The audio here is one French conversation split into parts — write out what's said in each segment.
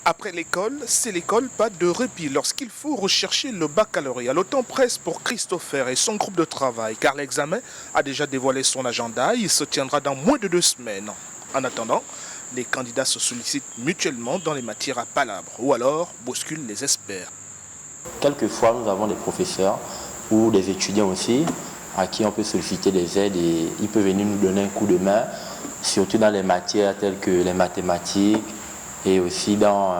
Après l'école, c'est l'école, pas de répit lorsqu'il faut rechercher le baccalauréat. Le temps presse pour Christopher et son groupe de travail car l'examen a déjà dévoilé son agenda. Il se tiendra dans moins de 2 semaines. En attendant, les candidats se sollicitent mutuellement dans les matières à palabre ou alors bousculent les experts. Quelquefois, nous avons des professeurs ou des étudiants aussi à qui on peut solliciter des aides et ils peuvent venir nous donner un coup de main, surtout dans les matières telles que les mathématiques, et aussi dans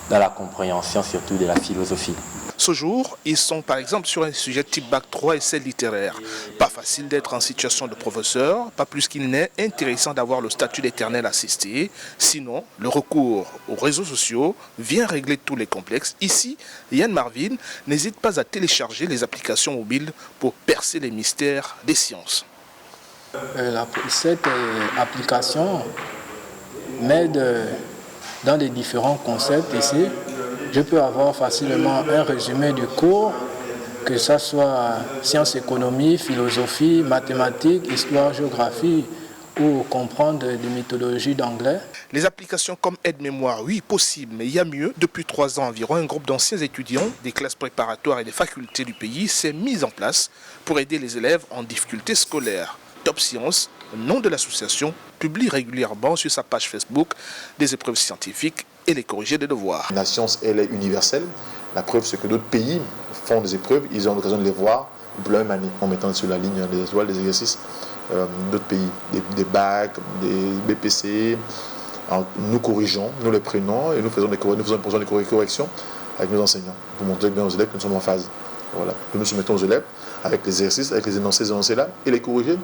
la compréhension surtout de la philosophie. Ce jour, ils sont par exemple sur un sujet type Bac 3 essai littéraire. Pas facile d'être en situation de professeur, pas plus qu'il n'est intéressant d'avoir le statut d'éternel assisté. Sinon, le recours aux réseaux sociaux vient régler tous les complexes. Ici, Yann Marvin n'hésite pas à télécharger les applications mobiles pour percer les mystères des sciences. Cette application m'aide dans les différents concepts ici. Je peux avoir facilement un résumé du cours, que ce soit sciences, économie, philosophie, mathématiques, histoire, géographie, ou comprendre des méthodologies d'anglais. Les applications comme aide-mémoire, oui, possible, mais il y a mieux. Depuis 3 ans environ, un groupe d'anciens étudiants des classes préparatoires et des facultés du pays s'est mis en place pour aider les élèves en difficulté scolaire. Top Science, nom de l'association, publie régulièrement sur sa page Facebook des épreuves scientifiques et les corrigés des devoirs. La science, elle est universelle. La preuve, c'est que d'autres pays font des épreuves, ils ont l'occasion de les voir pour la même année, en mettant sur la ligne des étoiles, des exercices d'autres pays, des bacs, des BPC. Alors, nous corrigeons, nous les prenons et nous faisons des corrections avec nos enseignants pour montrer bien aux élèves que nous sommes en phase. Voilà. Nous soumettons aux élèves avec les exercices, avec les énoncés là et les corriger.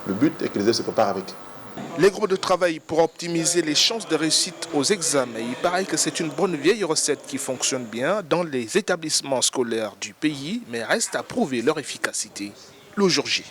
Le but est que les élèves se préparent avec. Les groupes de travail pour optimiser les chances de réussite aux examens. Il paraît que c'est une bonne vieille recette qui fonctionne bien dans les établissements scolaires du pays, mais reste à prouver leur efficacité le jour J.